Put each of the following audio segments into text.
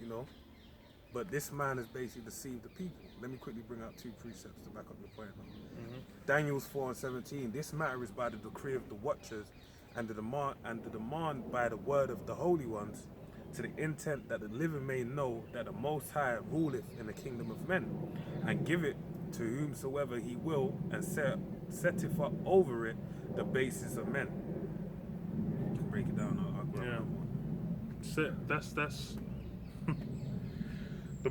you know. But this man has basically deceived the people. Let me quickly bring out two precepts to back up the point. Daniel's 4 and 17. This matter is by the decree of the watchers, and the demand by the word of the holy ones, to the intent that the living may know that the Most High ruleth in the kingdom of men, and give it to whomsoever he will, and setteth up over it the basis of men. You can break it down. I'll grab Yeah. another one. So that's the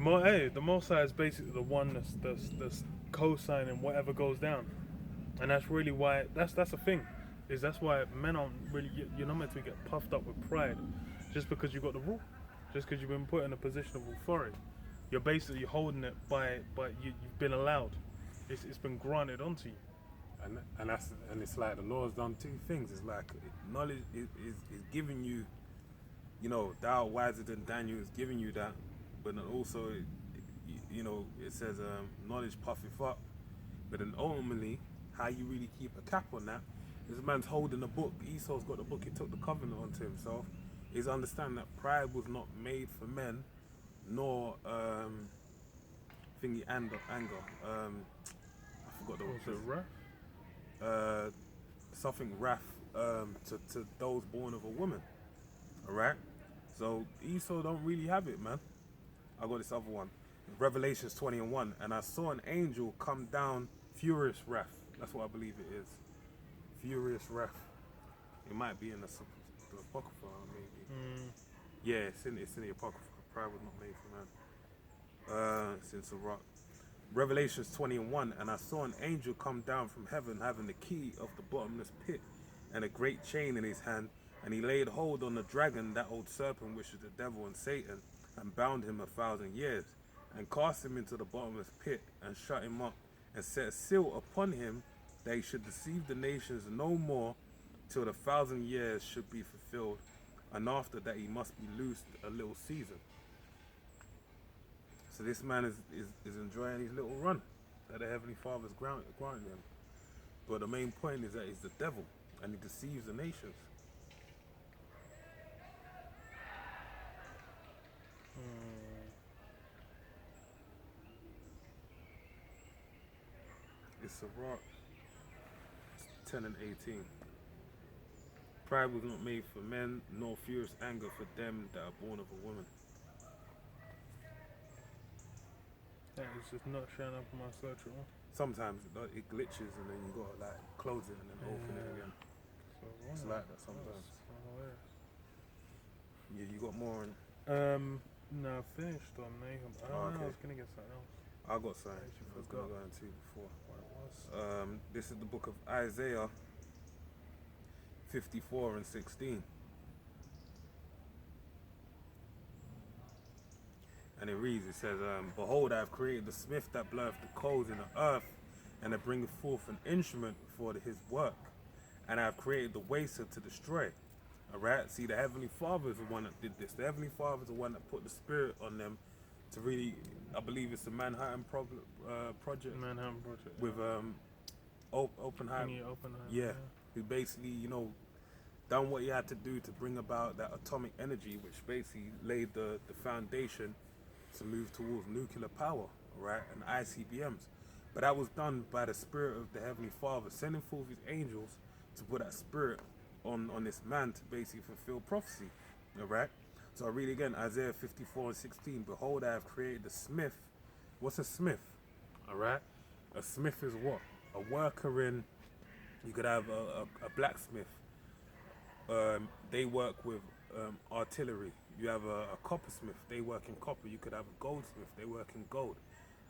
Most High is basically the one that's co-signing whatever goes down, and that's really why that's a thing. That's why men aren't really, you're not meant to get puffed up with pride just because you got the rule, just because you've been put in a position of authority. You're basically holding it by you've been allowed. It's been granted onto you. And it's like the Lord's done two things. It's like knowledge is giving you, you know, thou wiser than Daniel is giving you that, but then also, you know, it says knowledge puffeth up, but then ultimately, how you really keep a cap on that is a man's holding the book. Esau's got the book. He took the covenant onto himself. Is understand that pride was not made for men, nor thingy anger. I forgot the Was it right? something wrath to those born of a woman. All right. So Esau don't really have it, man. I got this other one, Revelations 20 and 1, and I saw an angel come down, furious wrath. That's what I believe it is. Furious wrath. It might be in the Apocrypha, maybe. Yeah, it's in the Apocrypha. Pride was not made for man. It's in Sirach. Revelations 20 and 1, and I saw an angel come down from heaven having the key of the bottomless pit and a great chain in his hand, and he laid hold on the dragon, that old serpent which is the devil and Satan, and bound him 1,000 years, and cast him into the bottomless pit, and shut him up, and set a seal upon him, that he should deceive the nations no more, till the 1,000 years should be fulfilled, and after that he must be loosed a little season. So this man is enjoying his little run that the Heavenly Father's granted him. But the main point is that he's the devil, and he deceives the nations. It's a rock. 10 and 18. Pride was not made for men, nor furious anger for them that are born of a woman. That is just not showing up on my search at all. Sometimes it glitches and then you gotta like close it and then open it again. So, It's like that sometimes. That's hilarious. Yeah, you got more on. No, I finished on Nahum. I don't know, I was gonna get something else. I got something Actually I was forgot. gonna go into before. What it was. This is the book of Isaiah 54 and 16. And it reads, it says, Behold, I have created the smith that bloweth the coals in the earth, and that bringeth forth an instrument for his work. And I have created the waster to destroy. Alright, see, the Heavenly Father is the one that did this. The Heavenly Father is the one that put the spirit on them to really, I believe it's the Manhattan project Manhattan Project. with Oppenheimer. Thingy Oppenheimer. Yeah, who basically, you know, done what he had to do to bring about that atomic energy, which basically laid the foundation to move towards nuclear power, right, and ICBMs. But that was done by the spirit of the Heavenly Father, sending forth his angels to put that spirit on this man to basically fulfill prophecy, all right? So I read again, Isaiah 54 and 16, Behold, I have created the smith. What's a smith? All right? A smith is what? A worker in, you could have a blacksmith. They work with artillery. You have a coppersmith. They work in copper. You could have a goldsmith. They work in gold.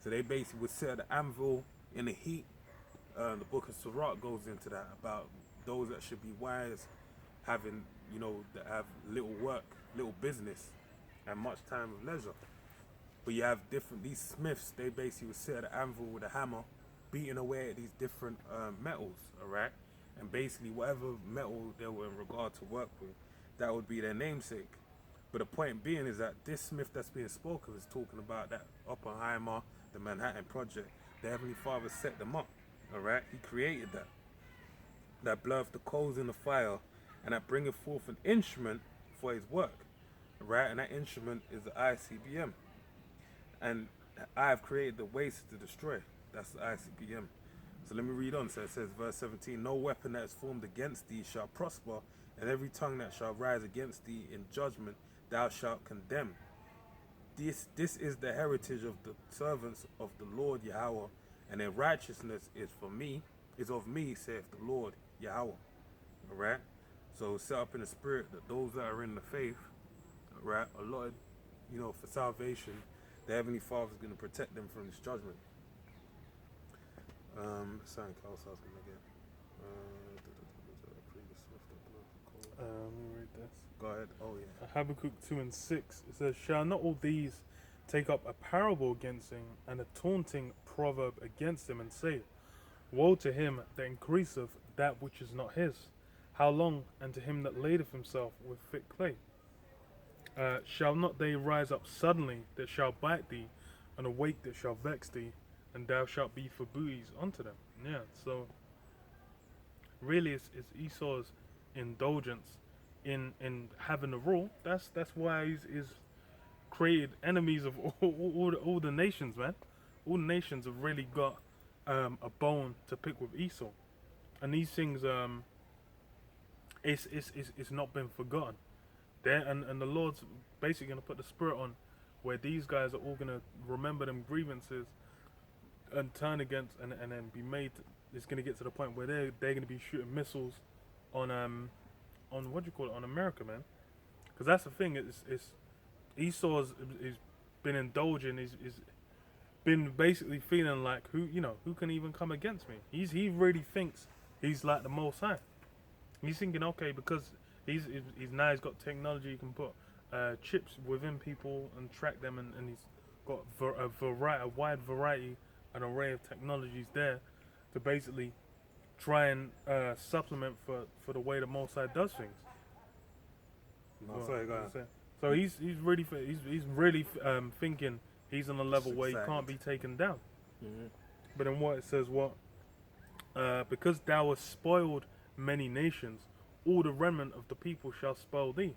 So they basically would set the anvil in the heat. The book of Sirach goes into that about those that should be wise, having, you know, that have little work, little business, and much time of leisure. But you have these smiths, they basically would sit at the anvil with a hammer, beating away at these different metals, all right? And basically whatever metal they were in regard to work with, that would be their namesake. But the point being is that this smith that's being spoken of is talking about that Oppenheimer, the Manhattan Project. The Heavenly Father set them up, all right? He created that. That bloweth the coals in the fire, and that bringeth forth an instrument for his work. right? And that instrument is the ICBM. And I have created the waste to destroy. That's the ICBM. So let me read on. So it says, verse 17, no weapon that is formed against thee shall prosper, and every tongue that shall rise against thee in judgment thou shalt condemn. This is the heritage of the servants of the Lord Yahweh, and their righteousness is of me, saith the Lord Yahweh. Alright? So set up in the spirit that those that are in the faith, right, are allotted, for salvation, the Heavenly Father is going to protect them from this judgment. Something else I was going to get. Let me read this. Go ahead. Oh, yeah. Habakkuk 2 and 6. It says, shall not all these take up a parable against him, and a taunting proverb against him, and say, woe to him that increaseth that which is not his. How long? And to him that ladeth himself with thick clay. Shall not they rise up suddenly that shall bite thee, and awake that shall vex thee, and thou shalt be for buoys unto them? Yeah, so really it's Esau's indulgence in having the rule. That's why he's created enemies of all the nations, man. All the nations have really got a bone to pick with Esau, and these things it's not been forgotten. There and the Lord's basically gonna put the spirit on where these guys are all gonna remember them grievances and turn against and then be made. It's gonna get to the point where they're gonna be shooting missiles on what do you call it, on America, man. Because that's the thing. It's Esau's is been indulging. He's been basically feeling like who can even come against me. He really thinks he's like the Most High. He's thinking, okay, because he's now he's got technology, he can put chips within people and track them, and he's got a wide variety, an array of technologies there to basically try and supplement for the way the Most High does things. No, sorry, go ahead. So he's really thinking he's on a level where he can't be taken down. Mm-hmm. But then what it says, because thou hast spoiled many nations, all the remnant of the people shall spoil thee,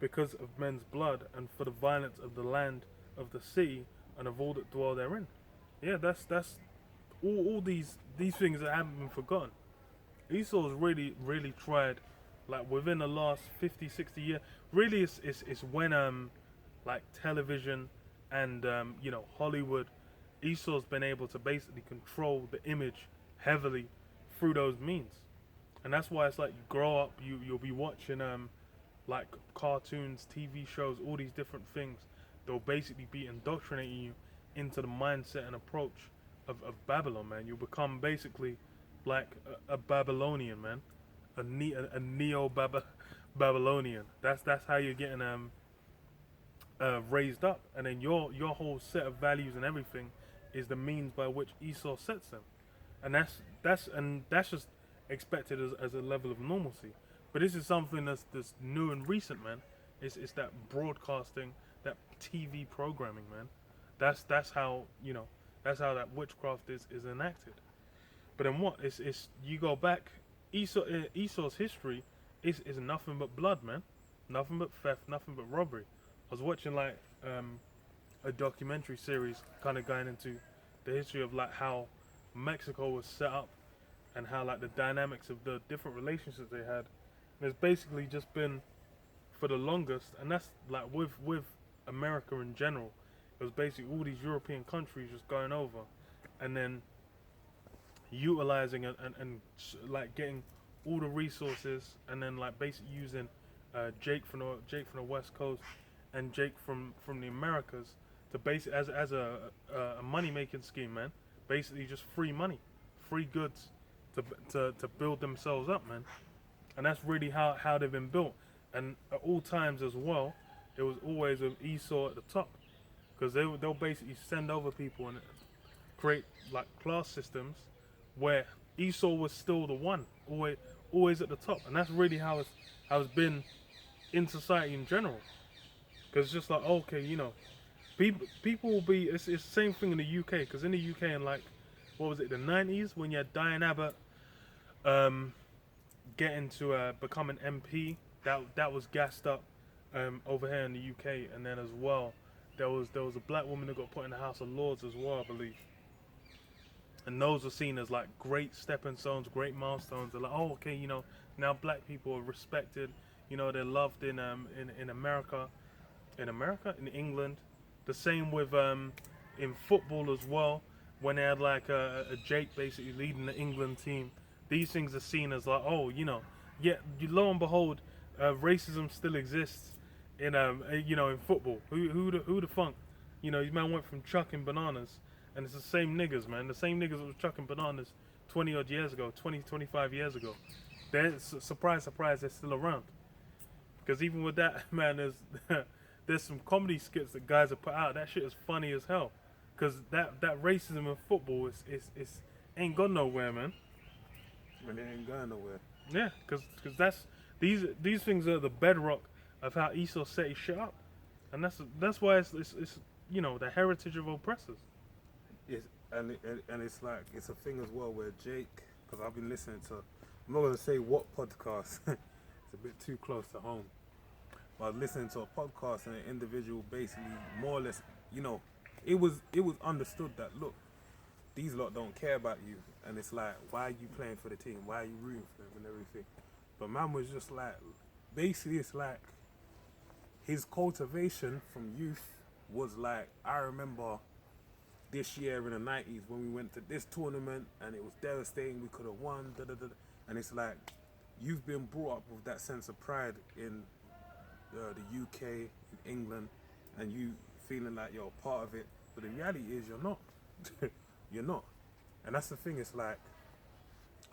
because of men's blood, and for the violence of the land, of the sea, and of all that dwell therein. Yeah, that's all these things that haven't been forgotten. Esau's really tried, like within the last 50, 60 years. Really, it's when like television and Hollywood, Esau's been able to basically control the image heavily through those means. And that's why it's like you grow up, you'll be watching like cartoons, TV shows, all these different things. They'll basically be indoctrinating you into the mindset and approach of Babylon, man. You'll become basically like a Babylonian, man, a neo Babylonian. That's how you're getting raised up, and then your whole set of values and everything is the means by which Esau sets them, and that's just expected as a level of normalcy. But this is something that's new and recent, man. It's that broadcasting, that TV programming, man. That's how that's how that witchcraft is enacted. But then what? It's you go back, Esau's history is nothing but blood, man. Nothing but theft, nothing but robbery. I was watching like a documentary series, kind of going into the history of like how Mexico was set up and how like the dynamics of the different relationships they had. And it's basically just been for the longest, and that's like with America in general. It was basically all these European countries just going over, and then utilizing and like getting all the resources, and then like basically using Jake from the West Coast and Jake from the Americas to basically as a money making scheme, man. Basically just free money, free goods to build themselves up, man. And that's really how they've been built. And at all times as well, it was always with Esau at the top, because they'll basically send over people and create like class systems where Esau was still the one, always at the top. And that's really how it's been in society in general. Because it's just like, okay, people will be, it's the same thing in the UK. Because in the UK in like, what was it, the 90s, when you had Diane Abbott getting to become an MP, that was gassed up over here in the UK, and then as well, there was a black woman that got put in the House of Lords as well, I believe. And those are seen as like great stepping stones, great milestones. They're like, oh, okay, now black people are respected. They're loved in America, in England. The same with in football as well. When they had like a Jake basically leading the England team, these things are seen as like, oh, yeah, lo and behold, racism still exists in in football. Who the funk? These man went from chucking bananas, and it's the same niggas, man. The same niggas that was chucking bananas 20 odd years ago, 25 years ago. They're surprise, they're still around. Because even with that, man, there's some comedy skits that guys have put out. That shit is funny as hell. Because that racism in football is ain't gone nowhere, man. And it ain't going nowhere. Yeah, because that's these things are the bedrock of how Esau set his shit up, and that's why it's the heritage of oppressors. Yes, and it's like it's a thing as well where Jake, because I've been listening to, I'm not gonna say what podcast. It's a bit too close to home. But I was listening to a podcast and an individual basically more or less, it was understood that look, these lot don't care about you, and it's like, why are you playing for the team? Why are you rooting for them and everything? But man was just like, basically it's like his cultivation from youth was like, I remember this year in the 90s when we went to this tournament and it was devastating, we could have won, and it's like, you've been brought up with that sense of pride in the UK, in England, and you feeling like you're a part of it, but the reality is you're not. You're not. And that's the thing, it's like,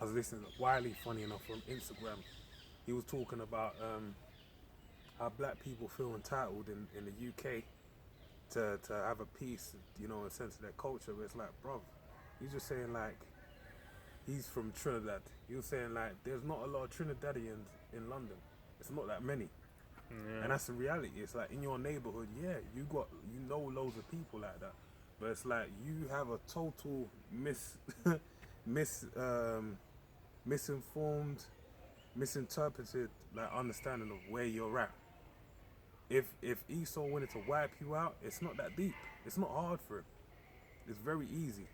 I was listening to Wiley, funny enough, on Instagram. He was talking about how black people feel entitled in the UK to have a piece, a sense of their culture. But it's like, bruv, he's just saying like, he's from Trinidad. He was saying like, there's not a lot of Trinidadians in London. It's not that many. Yeah. And that's the reality. It's like in your neighborhood, yeah, you know loads of people like that. But it's like you have a total misinformed, misinterpreted like understanding of where you're at. If Esau wanted to wipe you out, it's not that deep. It's not hard for him. It's very easy.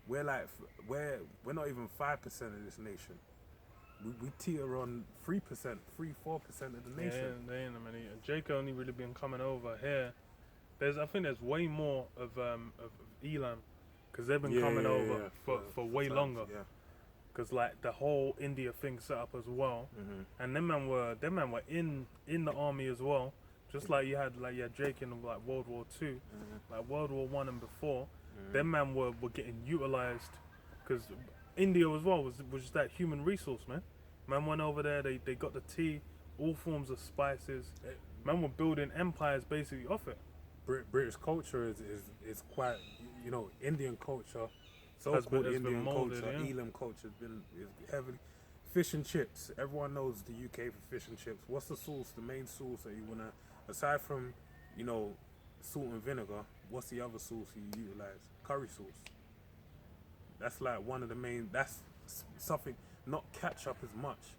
We're not even 5% of this nation. We teeter on 3%, 4% of the nation. Yeah, they ain't many. Jake only really been coming over here. I think there's way more of Elam, because they've been coming over for way longer. Yeah. Because like the whole India thing set up as well, and them man were in the army as well. Just like you had Jake in like World War II, like World War I and before. Them man were getting utilized, because India as well was just that human resource, man. Man went over there, they got the tea, all forms of spices. Man were building empires basically off it. British culture is quite, Indian culture, so-called Indian molded, culture, Elam culture is heavily fish and chips. Everyone knows the UK for fish and chips. What's the sauce, the main sauce that you wanna, aside from, salt and vinegar, what's the other sauce you utilize? Curry sauce. That's like one of the main. That's something, not ketchup as much.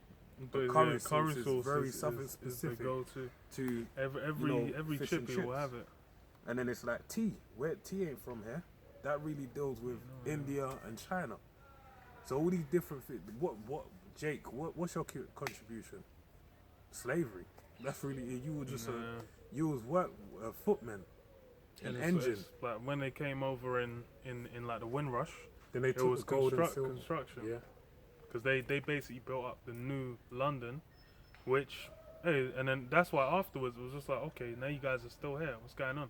But curry sauce is very something specific to every chip will have it. And then it's like tea. Where tea ain't from here. That really deals with India and China. So all these different things. Jake? What's your contribution? Slavery. That's really, you were just you was a footman, an engine. It's like when they came over in like the Windrush. Then they took the gold and silver. Construction. Yeah. Because they basically built up the new London, which, hey, and then that's why afterwards it was just like, okay, now you guys are still here. What's going on?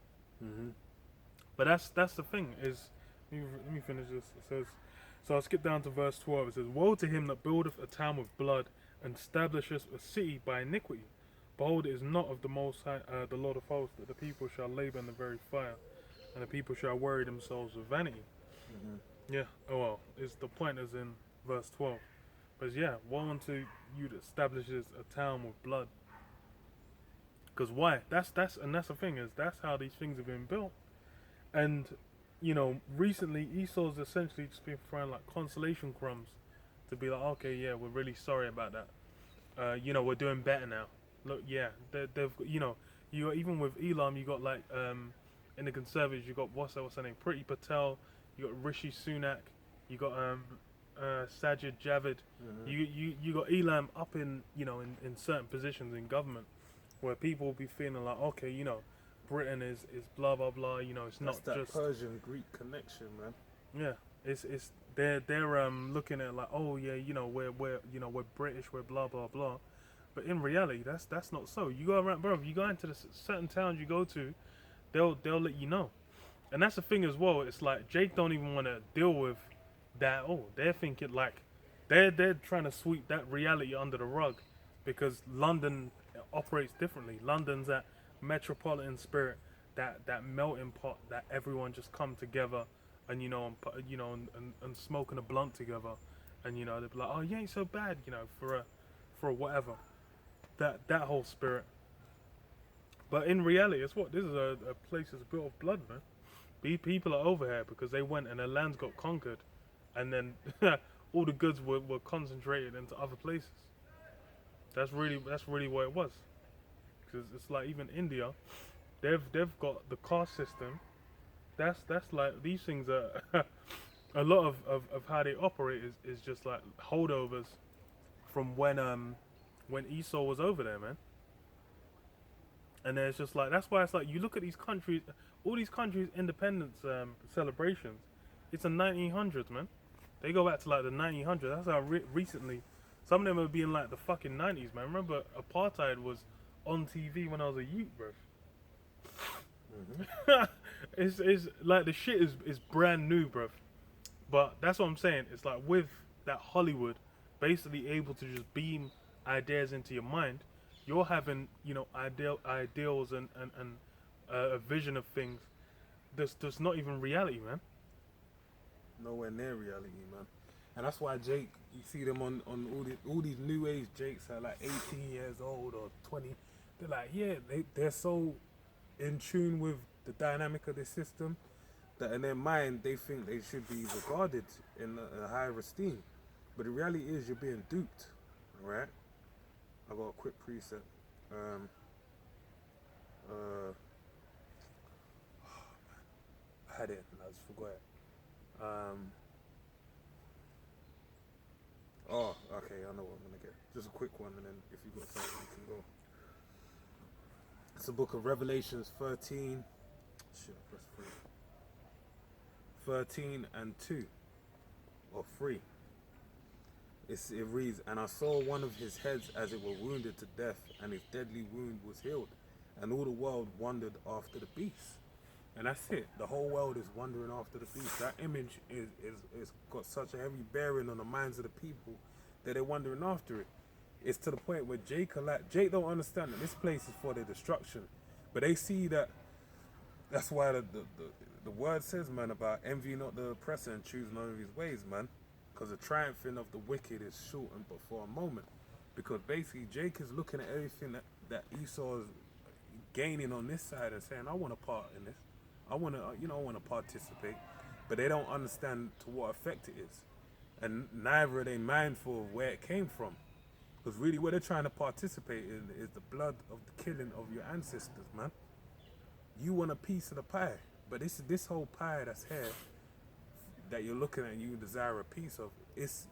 But that's the thing is, let me finish this. It says, so I'll skip down to verse 12. It says, woe to him that buildeth a town with blood and establisheth a city by iniquity. Behold, it is not of the Most High, the Lord of hosts, that the people shall labor in the very fire, and the people shall worry themselves with vanity. Yeah, oh well, the point is in verse 12. But yeah, woe unto you that establishes a town with blood. Because why? That's the thing, is that's how these things have been built. And recently Esau's essentially just been throwing like consolation crumbs to be like, okay, yeah, we're really sorry about that. We're doing better now. Look, yeah, they've you know, you got, even with Elam, you got like in the Conservatives, you got what's her name, Priti Patel, you got Rishi Sunak, you got Sajid Javid, you got Elam up in, you know, in certain positions in government where people will be feeling like, okay, you know, Britain is blah blah blah, you know, it's That's not that just Persian Greek connection, man. yeah, it's they're looking at it like, oh yeah, you know, we're you know, we're British, we're blah blah blah, but in reality that's not so. You go around, bro, you go into the certain towns you go to, they'll let you know. And that's the thing as well. It's like Jake don't even want to deal with that. Oh, they're thinking like they're trying to sweep that reality under the rug because London operates differently. London's that metropolitan spirit, that melting pot that everyone just come together and you know and smoking a blunt together, and you know they'll be like, oh, you ain't so bad, you know, for a whatever. That whole spirit. But in reality, it's what this is a place that's built of blood, man. People are over here because they went and their lands got conquered, and then all the goods were concentrated into other places. That's really what it was. Because it's like even India, they've got the caste system. That's like these things are a lot of how they operate is just like holdovers from when Esau was over there, man. And then it's just like that's why it's like you look at these countries, all these countries' independence celebrations. It's the 1900s, man. They go back to like the 1900s. That's how recently. Some of them have been like the fucking 90s, man. Remember, apartheid was on TV when I was a youth, bro. It's like the shit is brand new, bro. But that's what I'm saying. It's like with that Hollywood, basically able to just beam ideas into your mind. You're having, you know, ideals and a vision of things that's not even reality, man. Nowhere near reality, man. And that's why Jake, you see them on all these new age Jakes are like 18 years old or 20. They're like, yeah, they're so in tune with the dynamic of the system that in their mind they think they should be regarded in a higher esteem. But the reality is you're being duped, right? I got a quick preset. I had it and I just forgot it. Oh, okay, I know what I'm gonna get. Just a quick one, and then if you got something, you can go. It's the book of Revelations 13. Shit, I pressed 3. 13 and 2, or 3. It reads, and I saw one of his heads as it were wounded to death, and his deadly wound was healed, and all the world wondered after the beast. And that's it. The whole world is wondering after the beast. That image is got such a heavy bearing on the minds of the people that they're wondering after it. It's to the point where Jake don't understand that this place is for their destruction, but they see that. That's why the word says, man, about envy not the oppressor and choose none of his ways, man. Because the triumphing of the wicked is shortened but for a moment. Because basically Jake is looking at everything that Esau is gaining on this side and saying, I want a part in this. I want to participate. But they don't understand to what effect it is. And neither are they mindful of where it came from. Because really what they're trying to participate in is the blood of the killing of your ancestors, man. You want a piece of the pie. But this whole pie that's here that you're looking at and you desire a piece of, it's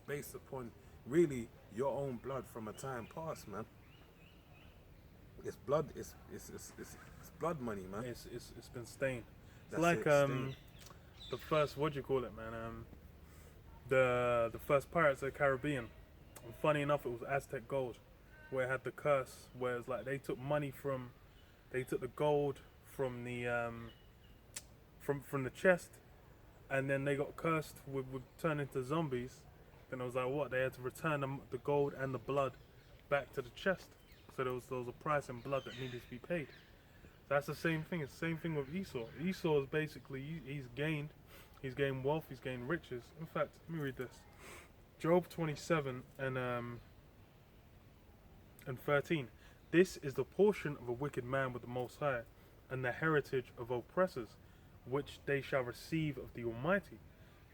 based upon really your own blood from a time past, man. It's blood. It's blood money, man. It's been stained. It's That's like it, stained. the first, what do you call it, man? The first Pirates of the Caribbean. And funny enough, it was Aztec gold, where it had the curse, where it's like they took the gold from the from the chest, and then they got cursed with turning into zombies. Then it was like what, they had to return the gold and the blood back to the chest. So there was a price in blood that needed to be paid. That's the same thing. It's the same thing with Esau. Esau is basically he's gained wealth, he's gained riches. In fact, let me read this. Job 27 and 13. This is the portion of a wicked man with the Most High, and the heritage of oppressors, which they shall receive of the Almighty.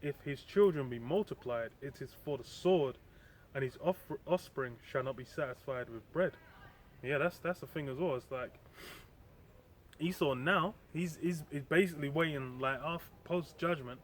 If his children be multiplied, it is for the sword, and his offspring shall not be satisfied with bread. Yeah, that's the thing as well. It's like Esau now, he's basically waiting like after post judgment.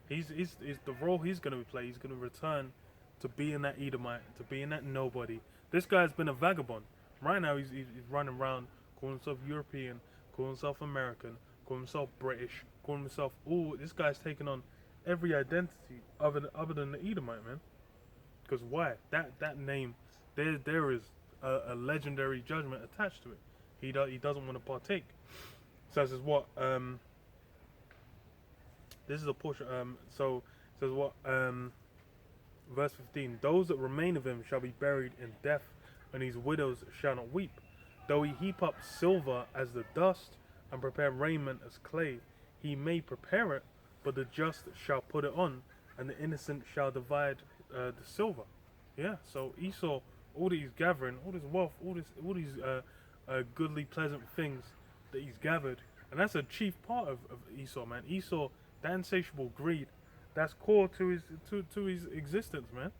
He's the role he's gonna play. He's gonna return to being that Edomite, to being that nobody. This guy's been a vagabond. Right now he's running around calling himself European, calling himself American, calling himself British, calling himself all. This guy's taking on every identity other than the Edomite, man. Because why? That name, there is a legendary judgment attached to it. He doesn't want to partake. So this is what this is a portion. So it says what verse 15. Those that remain of him shall be buried in death, and his widows shall not weep. Though he heap up silver as the dust, and prepare raiment as clay, he may prepare it, but the just shall put it on, and the innocent shall divide the silver. Yeah. So Esau, all that he's gathering, all this wealth, all these goodly, pleasant things that he's gathered, and that's a chief part of Esau, man. Esau, that insatiable greed, that's core to his existence, man.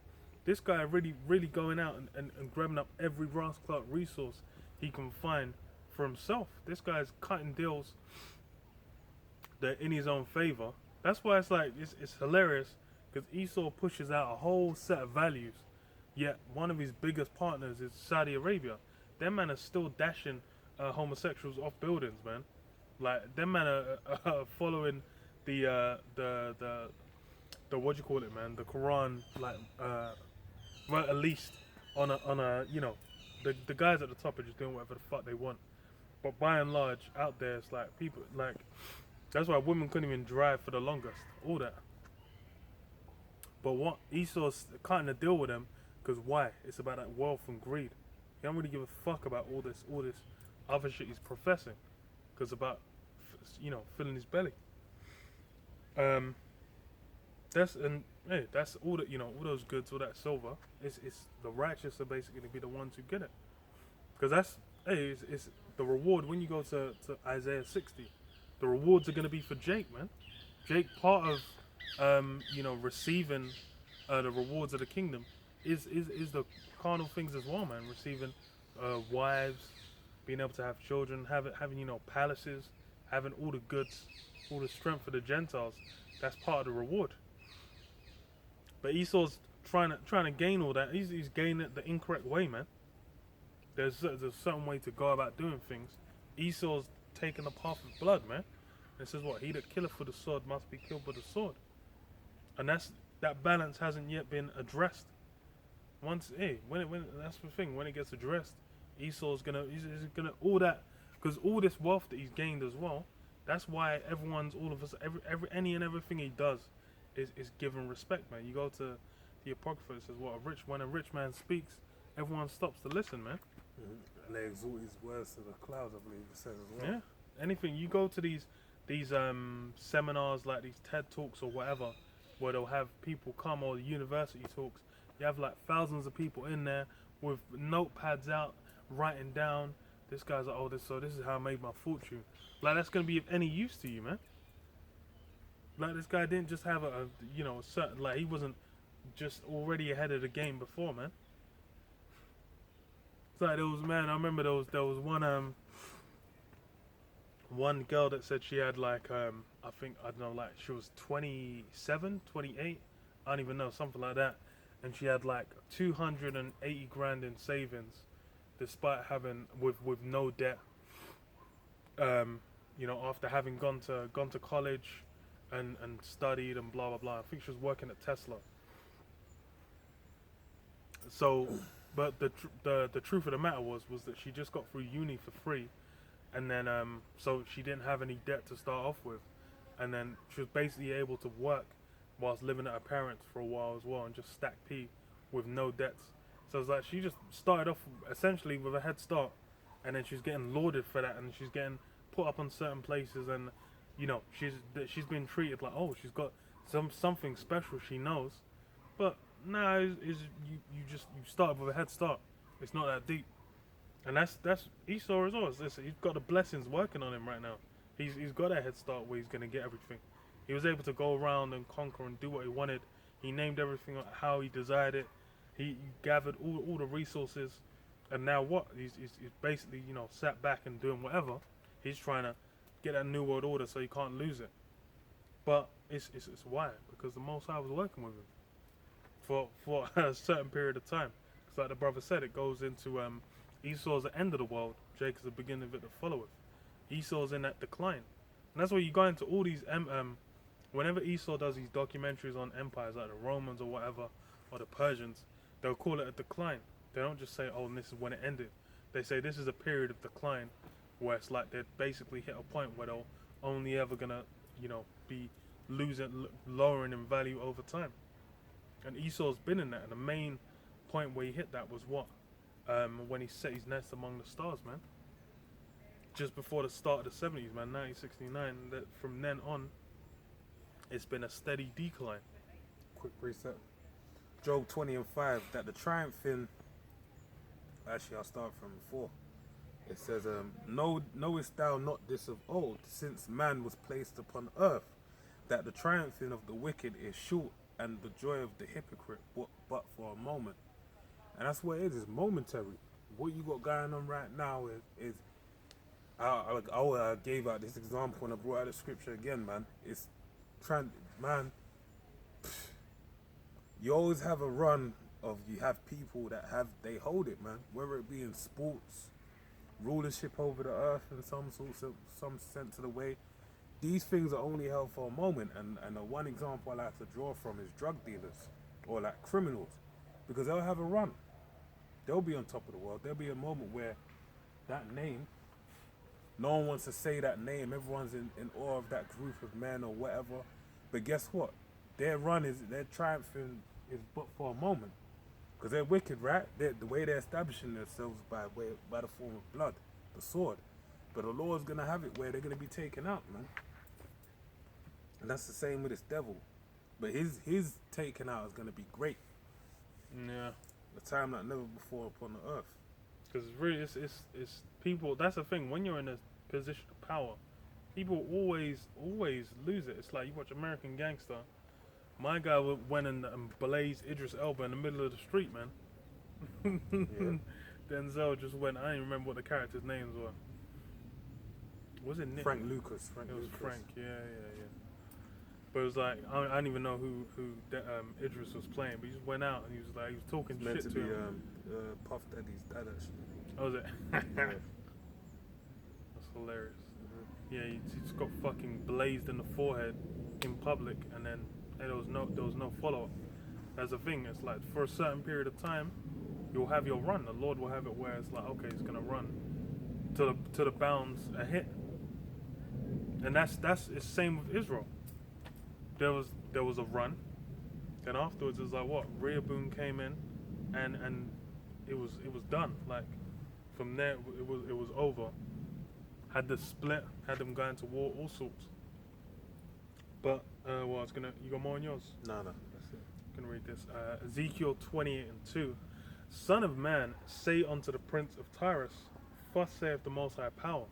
This guy really going out and grabbing up every rascal resource he can find for himself. This guy's cutting deals that are in his own favor. That's why it's like it's hilarious, because Esau pushes out a whole set of values, yet one of his biggest partners is Saudi Arabia. Them man are still dashing homosexuals off buildings, man. Like them man are following the what do you call it, man? The Quran, like right, at least on a you know, the guys at the top are just doing whatever the fuck they want. But by and large, out there, it's like people like that's why women couldn't even drive for the longest. All that. But what Esau's cutting a deal with them, because why? It's about that wealth and greed. He don't really give a fuck about all this other shit he's professing, because about filling his belly. That's all that all those goods, all that silver. It's the righteous are basically going to be the ones who get it, because that's it's the reward when you go to Isaiah 60. The rewards are going to be for Jake, man. Jake, part of receiving the rewards of the kingdom is the carnal things as well, man. Receiving wives, being able to have children, having palaces, having all the goods, all the strength for the Gentiles. That's part of the reward. But Esau's trying to gain all that. He's gaining it the incorrect way, man. There's a certain way to go about doing things. Esau's taking the path of blood, man. It says what? He that killeth for the sword must be killed by the sword. And that balance hasn't yet been addressed. When that's the thing, when it gets addressed, Esau's gonna all that, because all this wealth that he's gained as well. That's why any and everything he does is given respect, man. You go to the Apocrypha, it says what? When a rich man speaks, everyone stops to listen, man. Mm-hmm. And they exalt his words to the clouds, I believe it says as well. Yeah. Anything you go to these seminars like these TED talks or whatever, where they'll have people come, or the university talks. You have like thousands of people in there with notepads out, writing down. This guy's like, this is how I made my fortune. Like, that's gonna be of any use to you, man. Like, this guy didn't just have a certain, like, he wasn't just already ahead of the game before, man. It's like I remember there was one girl that said she had like she was 27, 28, I don't even know, something like that, and she had like 280 grand in savings, despite having with no debt. After having gone to college and studied and blah blah blah. I think she was working at Tesla. So, but the truth of the matter was that she just got through uni for free, and then so she didn't have any debt to start off with, and then she was basically able to work whilst living at her parents for a while as well, and just stack P with no debts. So it's like she just started off essentially with a head start, and then she's getting lauded for that, and she's getting put up on certain places, and she's been treated like, oh, she's got something special she knows. But no, you start with a head start. It's not that deep, and that's Esau as well. He's got the blessings working on him right now. He's got a head start where he's gonna get everything. He was able to go around and conquer and do what he wanted. He named everything how he desired it. He gathered all the resources, and now what? He's basically, you know, sat back and doing whatever. He's trying to get that new world order so he can't lose it. But it's why? Because the Most High was working with him for a certain period of time. Because like the brother said, it goes into Esau's the end of the world, Jacob's the beginning of it that followeth. Esau's in that decline, and that's why you go into all these whenever Esau does these documentaries on empires like the Romans or whatever, or the Persians, they'll call it a decline. They don't just say, oh, and this is when it ended. They say this is a period of decline, where it's like they've basically hit a point where they'll only ever gonna, you know, be lowering in value over time. And Esau's been in that, and the main point where he hit that was what? When he set his nest among the stars, man. Just before the start of the 70s, man, 1969. That from then on, it's been a steady decline. Quick reset. Job 20:5, that the triumphing. Actually, I'll start from 4. It says, knowest thou not this of old, since man was placed upon earth, that the triumphing of the wicked is short, and the joy of the hypocrite but for a moment. And that's what it is. It's momentary. What you got going on right now is I gave out this example and I brought out the scripture again, man. It's man. You always have a run of, you have people that they hold it, man. Whether it be in sports, rulership over the earth in some sense of the way. These things are only held for a moment, and the one example I like to draw from is drug dealers or like criminals, because they'll have a run. They'll be on top of the world. There'll be a moment where that name, no one wants to say that name. Everyone's in awe of that group of men or whatever. But guess what? Their triumphing is but for a moment, because they're wicked, right? The way they're establishing themselves by the form of blood, the sword. But the Lord's gonna have it where they're gonna be taken out, man. And that's the same with this devil. But his taken out is gonna be great. Yeah. The time like never before upon the earth. Because really, it's people. That's the thing. When you're in a position of power, people always lose it. It's like you watch American Gangster. My guy went and blazed Idris Elba in the middle of the street, man. Yeah. Denzel just went. I don't even remember what the characters' names were. Was it Nick? Frank Lucas. It was Frank. Yeah. But it was like I don't even know who Idris was playing. But he just went out and he was talking It's meant shit to to be him. Puff Daddy's dad, actually. Oh, was it? Yeah. That's hilarious. Yeah, he just got fucking blazed in the forehead in public, and then there was no follow up. That's the thing. It's like for a certain period of time, you'll have your run. The Lord will have it where it's like, okay, it's gonna run to the bounds a hit, and that's it's same with Israel. There was a run, then afterwards it was like what? Rehoboam came in, and it was done. Like from there it was over. Had the split, had them going to war, all sorts. But well, you got more on yours? No, that's it. I'm gonna read this. Ezekiel 28:2. Son of man, say unto the prince of Tyrus, thus saith the Most High Power,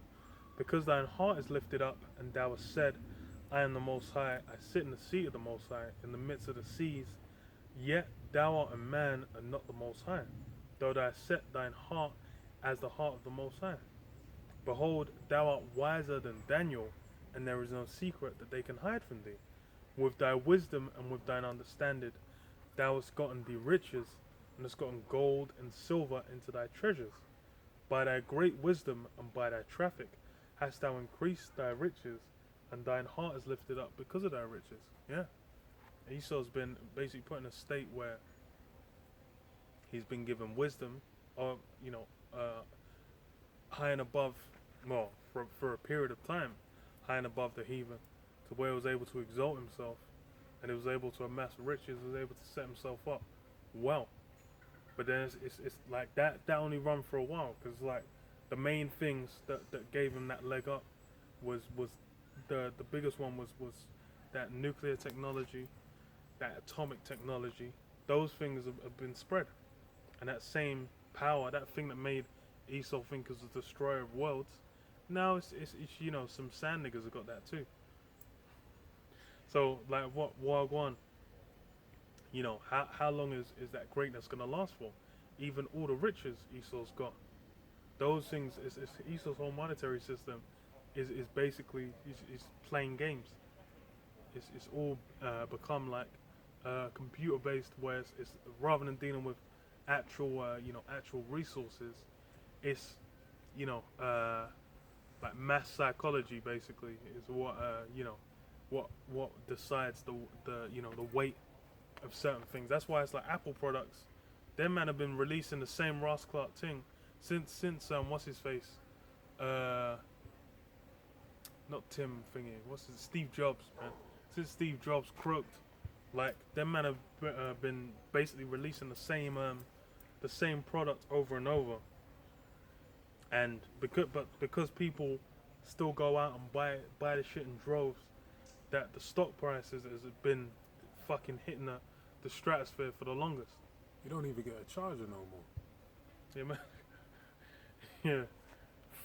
because thine heart is lifted up, and thou hast said, I am the Most High, I sit in the seat of the Most High, in the midst of the seas, yet thou art a man, and not the Most High, though thou hast set thine heart as the heart of the Most High. Behold, thou art wiser than Daniel, and there is no secret that they can hide from thee. With thy wisdom and with thine understanding, thou hast gotten thee riches, and hast gotten gold and silver into thy treasures. By thy great wisdom and by thy traffic hast thou increased thy riches, and thine heart is lifted up because of thy riches. Yeah. Esau's been basically put in a state where he's been given wisdom, or high and above, well, for a period of time, high and above the heathen, to where he was able to exalt himself, and he was able to amass riches, was able to set himself up well. But then it's like that only run for a while, because like the main things that gave him that leg up was the biggest one was that nuclear technology, that atomic technology. Those things have been spread, and that same power, that thing that made Esau think as the destroyer of worlds, now it's some sand niggas have got that too. So like what Wagwan, you know, how long is that greatness gonna last for? Even all the riches Esau's got, those things is Esau's whole monetary system is basically is playing games. It's all become like computer based, where it's rather than dealing with actual actual resources, it's you know like mass psychology basically is what what decides the weight of certain things. That's why it's like Apple products. Them man have been releasing the same Ross Clark thing since what's his face, not Tim thingy. What's his Steve Jobs, man. Since Steve Jobs croaked, like them man have been basically releasing the same product over and over. And because people still go out and buy the shit in droves, that the stock prices has been fucking hitting the stratosphere for the longest. You don't even get a charger no more. Yeah, man. Yeah.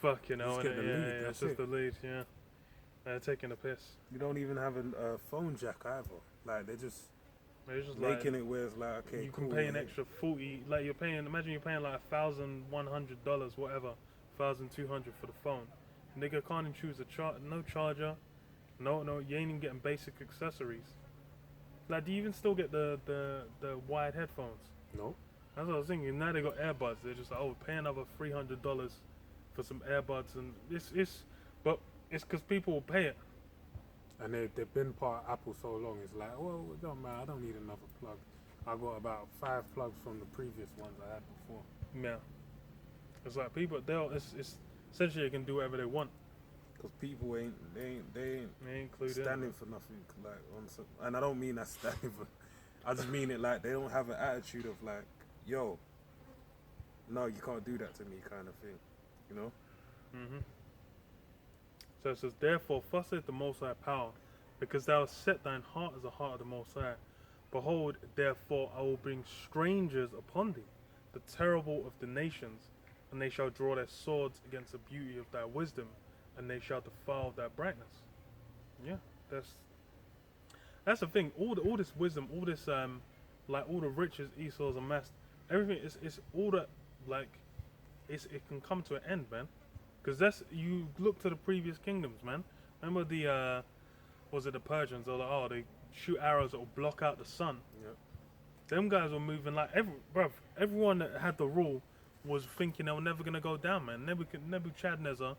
Fuck, you know. Just get the lead, yeah, that's it's just it. the lead, yeah. They're taking a piss. You don't even have a phone jack either. Like they're just It's just making like, it where it's like, okay, you cool. can pay an yeah. extra 40, like you're paying, imagine you're paying like $1,100, whatever, $1,200 for the phone. Nigga can't even choose no charger, no, you ain't even getting basic accessories. Like, do you even still get the wired headphones? No. That's what I was thinking. Now they got earbuds. They're just like, oh, pay another $300 for some earbuds, and but it's because people will pay it. And they've been part of Apple so long. It's like, well, it don't matter. I don't need another plug. I got about 5 plugs from the previous ones I had before. Yeah, it's like people. It's essentially they can do whatever they want. Because people ain't They ain't included. standing for nothing. Like and I don't mean that standing for. I just mean it like they don't have an attitude of like, yo, no, you can't do that to me, kind of thing. You know. Mm-hmm. So it says, therefore, thus saith the Most High power, because thou hast set thine heart as the heart of the Most High. Behold, therefore, I will bring strangers upon thee, the terrible of the nations, and they shall draw their swords against the beauty of thy wisdom, and they shall defile thy brightness. Yeah, that's the thing. All this wisdom, all this like all the riches Esau's amassed, everything is all that like it can come to an end, man. Because that's, you look to the previous kingdoms, man. Remember was it the Persians? Or like, oh, they shoot arrows that will block out the sun. Yep. Them guys were moving like everyone that had the rule was thinking they were never gonna go down, man. Nebuchadnezzar,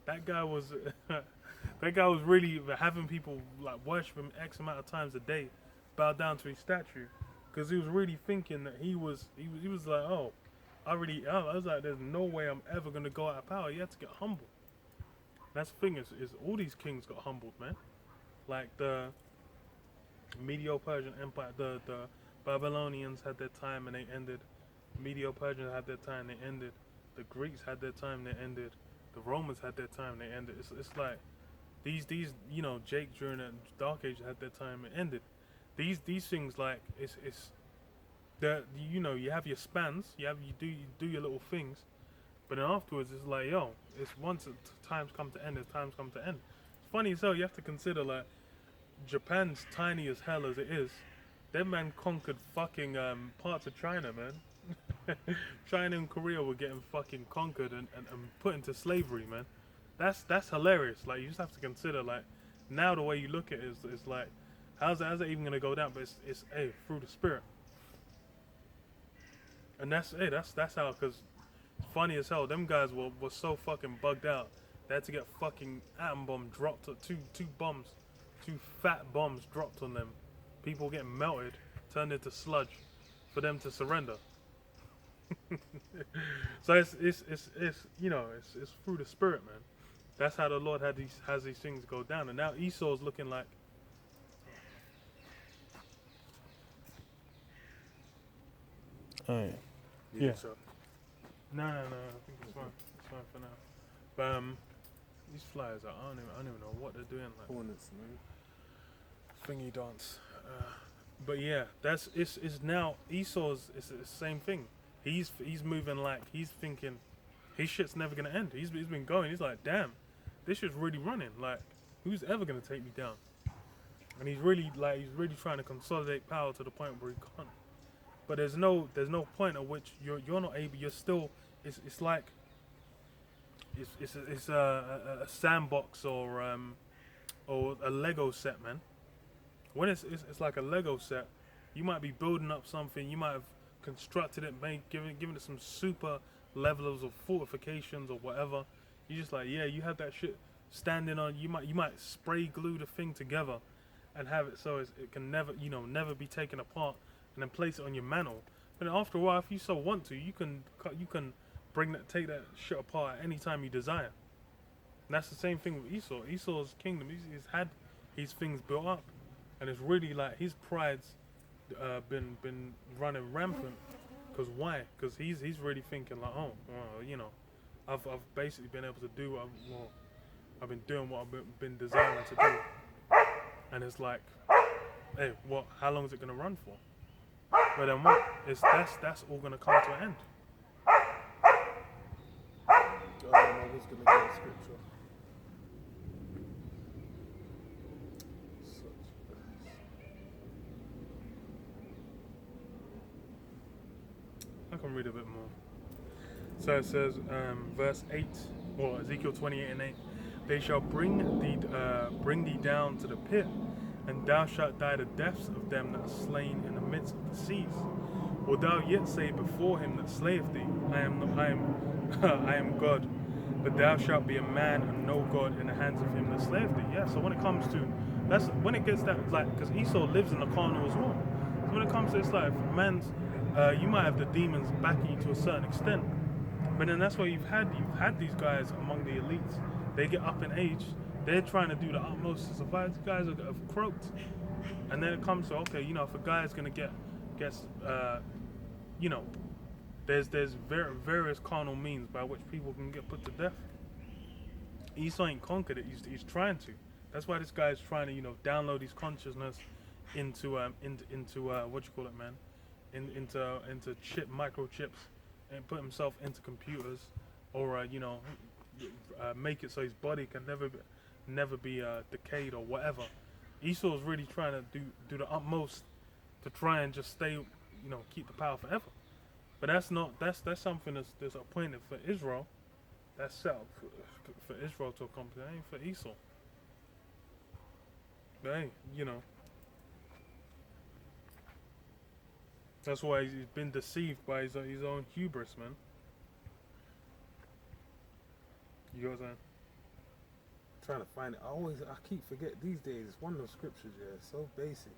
that guy was really having people like worship him X amount of times a day, bow down to his statue, because he was really thinking that he was like, oh. I was like, there's no way I'm ever gonna go out of power. You have to get humble. That's the thing is all these kings got humbled, man. Like the Medo-Persian Empire, the Babylonians had their time and they ended. Medo-Persians had their time, they ended. The Greeks had their time, they ended. The Romans had their time, they ended. It's like these Jake during the Dark Age had their time, it ended. These things like it's you have your spans, you do your little things, but then afterwards it's like, yo, it's once times come to end, as times come to end. It's funny as hell. You have to consider like Japan's tiny as hell as it is. That man conquered fucking parts of China, man. China and Korea were getting fucking conquered and put into slavery, man. That's hilarious. Like, you just have to consider, like, now the way you look at it is like, how's that even gonna go down? But it's through the spirit. And that's how, because funny as hell, them guys were so fucking bugged out. They had to get fucking atom bomb dropped, two fat bombs dropped on them. People getting melted, turned into sludge for them to surrender. So it's through the spirit, man. That's how the Lord has these things go down. And now Esau's looking like, alright. Yeah. No, I think it's fine. It's fine for now. But these flyers, I don't even know what they're doing. Like Hornets, man. Thingy dance. But yeah, it's now Esau's. It's the same thing. He's moving like he's thinking his shit's never gonna end. He's been going. He's like, damn, this shit's really running. Like, who's ever gonna take me down? and he's really trying to consolidate power to the point where he can't. But there's no point at which you're not able. You're still. It's like it's a sandbox or a Lego set, man. When it's like a Lego set, you might be building up something. You might have constructed it, given it some super levels of fortifications or whatever. You just like, yeah, you have that shit standing on. You might spray glue the thing together, and have it so it can never be taken apart, and then place it on your mantle. But then after a while, if you so want to, you can take that shit apart at any time you desire. And that's the same thing with Esau. Esau's kingdom, he's had his things built up, and it's really like his pride's been running rampant. Cause why? Cause he's really thinking like, oh, well, I've basically been able to do I've been doing what I've been desiring to do, and it's like, hey, what? How long is it gonna run for? But then what? That's all gonna come to an end. I was gonna get a scripture. I can read a bit more. So it says, verse 8, or Ezekiel 28 and 8, they shall bring thee down to the pit, and thou shalt die the deaths of them that are slain in the midst of the seas. Wilt thou yet say before him that slayeth thee, I am God, but thou shalt be a man and no God in the hands of him that slayeth thee. Yeah. So when it comes to when it gets that, like, because Esau lives in the carnal as well. So when it comes to this life, man's you might have the demons backing you to a certain extent, but then that's why you've had these guys among the elites. They get up in age, they're trying to do the utmost to survive. These guys have croaked, and then it comes to, okay, if a guy is gonna gets there's various carnal means by which people can get put to death. Esau ain't conquered it. He's trying to. That's why this guy is trying to download his consciousness into what you call it, man. Into microchips, and put himself into computers, or make it so his body can never be decayed or whatever. Esau is really trying to do the utmost to try and just stay, keep the power forever. But that's something that's appointed for Israel. That's set up for Israel to accomplish. That ain't for Esau. But hey, that's why he's been deceived by his own hubris, man. You know what I'm saying? Trying to find it. I keep forget these days. It's one of those scriptures, yeah. It's so basic.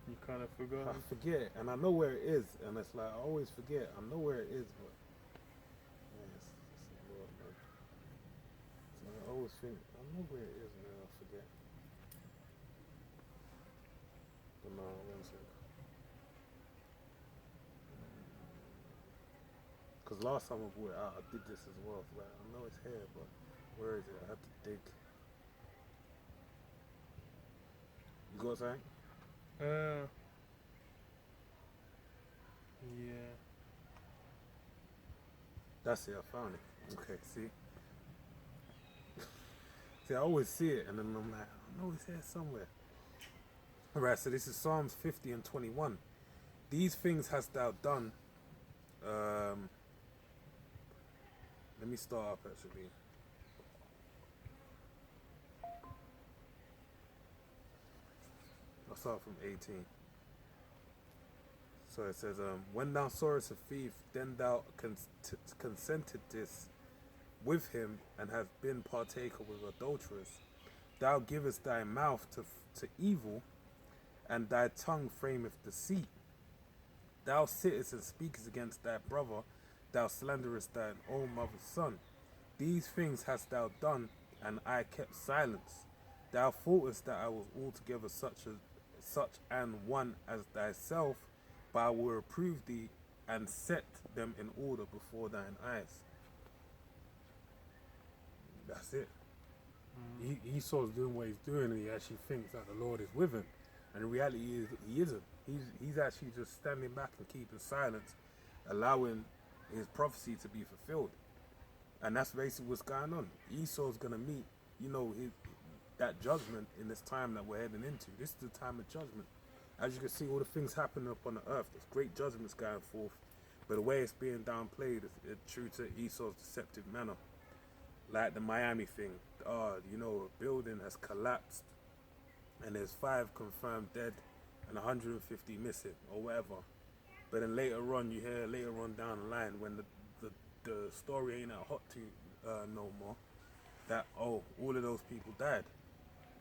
You kind of forgot. I forget, and I know where it is, and it's like I always forget. I know where it is, but it's a lot, man. So I always think I know where it is, and then I forget. But no, one second. Because last time I brought it out, I did this as well. Like, I know it's here, but where is it? I had to dig. You got something? Yeah. That's it, I found it. Okay, see? See, I always see it, and then I'm like, I know it's here somewhere. Alright, so this is Psalms 50 and 21. These things hast thou done. Let me start up, actually. I'll start from 18. So it says, when thou sawest a thief, then thou consentedst with him, and hast been partaker with adulterers. Thou givest thy mouth to evil, and thy tongue frameth deceit. Thou sittest and speakest against thy brother, thou slanderest thine own mother's son. These things hast thou done, and I kept silence. Thou thoughtest that I was altogether such an one as thyself, but I will reprove thee and set them in order before thine eyes. That's it. Esau's doing what he's doing, and he actually thinks that the Lord is with him. And in reality, he isn't. He's actually just standing back and keeping silence, allowing his prophecy to be fulfilled. And that's basically what's going on. Esau's going to meet, that judgment in this time that we're heading into. This is the time of judgment. As you can see, all the things happening upon the earth. There's great judgments going forth, but the way it's being downplayed is true to Esau's deceptive manner. Like the Miami thing, you know, a building has collapsed, and there's 5 confirmed dead and 150 missing, or whatever. But then later on, you hear later on down the line when the story ain't that hot to no more, that all of those people died.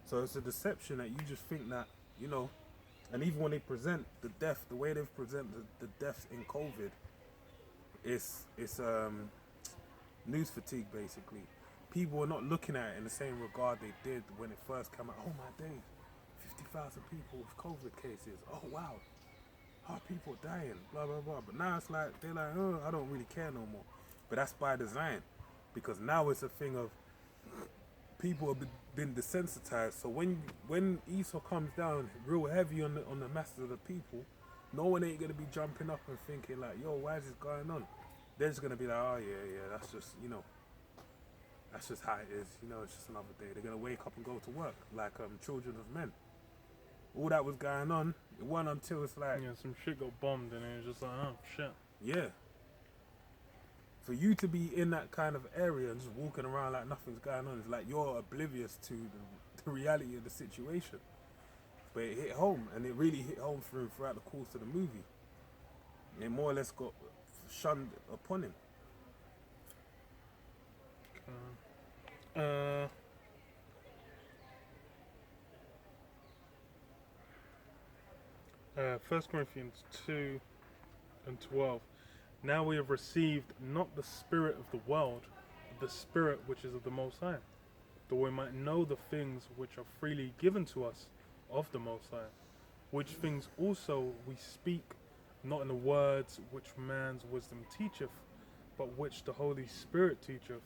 So it's a deception that you just think that, you know, and even when they present the death, the way they've presented the deaths in COVID, it's news fatigue basically. People are not looking at it in the same regard they did when it first came out. Oh my days, 50,000 people with COVID cases. Oh wow, people dying, blah blah blah. But now it's like they're like, oh, I don't really care no more. But that's by design, because now it's a thing of people have been desensitized. So when Esau comes down real heavy on the masses of the people, no one ain't gonna be jumping up and thinking like, yo, why is this going on? They're just gonna be like, oh yeah, that's just, you know, that's just how it is. You know, it's just another day. They're gonna wake up and go to work like children of men. All that was going on, it wasn't until it's like, Yeah, some shit got bombed and it was just like, oh shit. yeah. For you to be in that kind of area and just walking around like nothing's going on, it's like you're oblivious to the reality of the situation. But it hit home, and it really hit home throughout the course of the movie. It more or less got shunned upon him. First Corinthians 2 and 12. Now we have received not the spirit of the world, but the Spirit which is of the Most High, that we might know the things which are freely given to us of the Most High, which things also we speak, not in the words which man's wisdom teacheth, but which the Holy Spirit teacheth,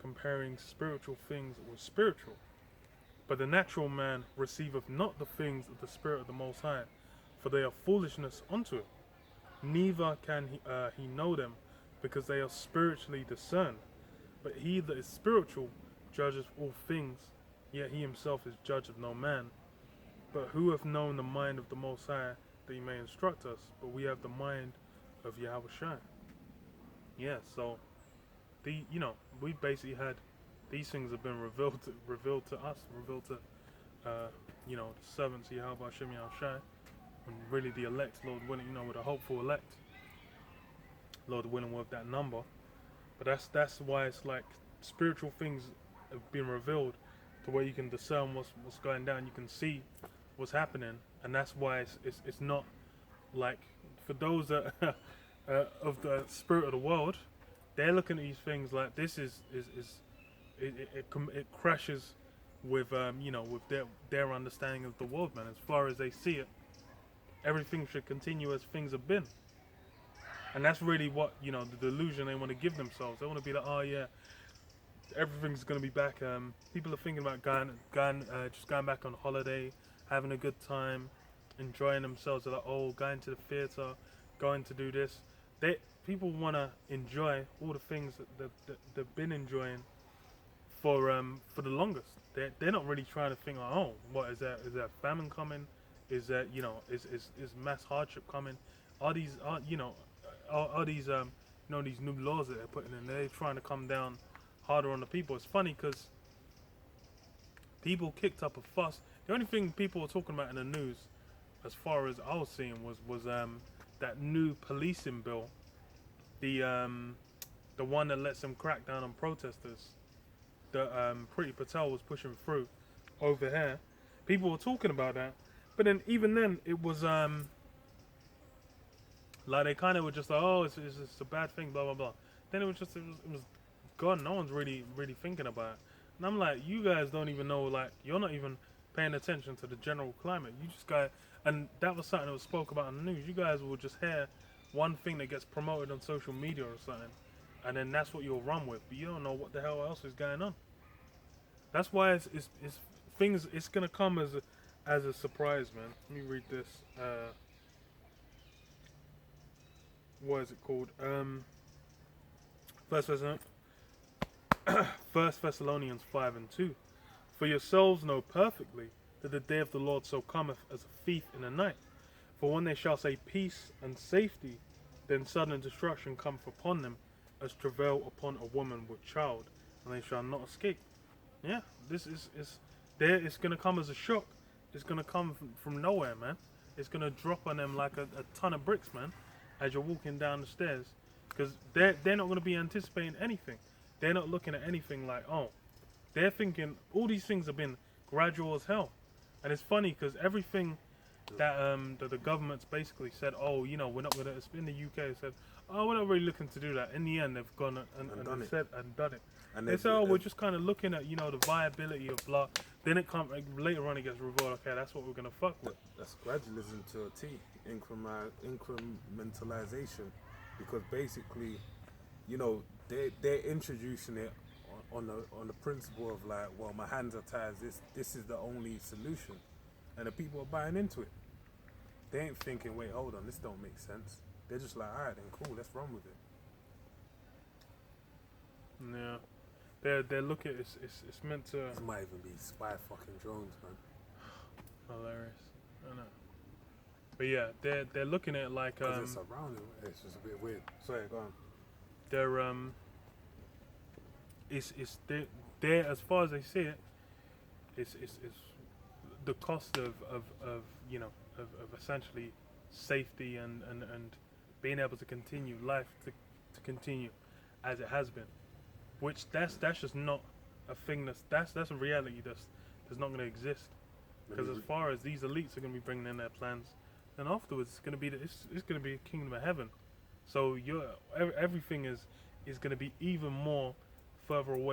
comparing spiritual things with spiritual. But the natural man receiveth not the things of the Spirit of the Most High, for they are foolishness unto him. Neither can he know them, because they are spiritually discerned. But he that is spiritual judgeth all things, yet he himself is judge of no man. But who hath known the mind of the Most High, that he may instruct us? But we have the mind of Yahushua. Yeah, so we basically had these things have been revealed to us, revealed to the servants of Yahweh Hashem Yahushua, and really the elect, Lord willing, with a hopeful elect, Lord willing, with that number. But that's why it's like spiritual things have been revealed to where you can discern what's going down, you can see what's happening, and that's why it's not like for those that of the spirit of the world, they're looking at these things like this it crashes with with their understanding of the world, man. As far as they see it, everything should continue as things have been, and that's really what the delusion they want to give themselves. They want to be like, oh yeah, everything's gonna be back. People are thinking about just going back on holiday, having a good time, enjoying themselves. They're like, oh, going to the theater, going to do this. People want to enjoy all the things that they've been enjoying for the longest. They're not really trying to think, like, oh, what is there famine coming? Is that is mass hardship coming? Are these these new laws that they're putting in? They're trying to come down harder on the people. It's funny because people kicked up a fuss. The only thing people were talking about in the news, as far as I was seeing, was that new policing bill, the one that lets them crack down on protesters, that Priti Patel was pushing through over here. People were talking about that, but then even then it was like they kind of were just like, oh, it's just a bad thing, blah blah blah. Then it was gone. No one's really thinking about it. And I'm like, you guys don't even know, like, you're not even paying attention to the general climate. You just got, and that was something that was spoke about in the news. You guys will just hear one thing that gets promoted on social media or something, and then that's what you'll run with. But you don't know what the hell else is going on. That's why it's things. It's gonna come as a surprise, man. Let me read this. What is it called? First Thessalonians 5:2. For yourselves know perfectly that the day of the Lord so cometh as a thief in the night. For when they shall say peace and safety, then sudden destruction cometh upon them, as travail upon a woman with child, and they shall not escape. Yeah, this is there. It's gonna come as a shock. It's gonna come from nowhere, man. It's gonna drop on them like a ton of bricks, man, as you're walking down the stairs, because they're not gonna be anticipating anything. They're not looking at anything like, oh, they're thinking all these things have been gradual as hell. And it's funny because everything that the government's basically said, oh, you know, we're not gonna. It's in the UK said, oh, we're not really looking to do that. In the end, they've gone and done it. said and done it. And They say, oh, we're just kind of looking at, you know, the viability of blah. Then it comes like, later on, it gets revealed. Okay, that's what we're gonna fuck with. That's gradualism to a T, incrementalization, because basically, you know, they're introducing it on the principle of like, well, my hands are tied. This is the only solution, and the people are buying into it. They ain't thinking, wait, hold on, this don't make sense. They're just like, all right, then cool, let's run with it. Yeah, they're looking. It's meant to This might even be spy fucking drones, man. hilarious. I know. But yeah, they're looking at it like 'Cause it's around it. It's just a bit weird. Sorry, go on. they're it's they're as far as they see it, it's the cost of you know of essentially safety and being able to continue life to continue as it has been, which that's just not a thing that's a reality that's not going to exist, because as far as these elites are going to be bringing in their plans, then afterwards it's going to be it's going to be a kingdom of heaven. So everything is going to be even more further away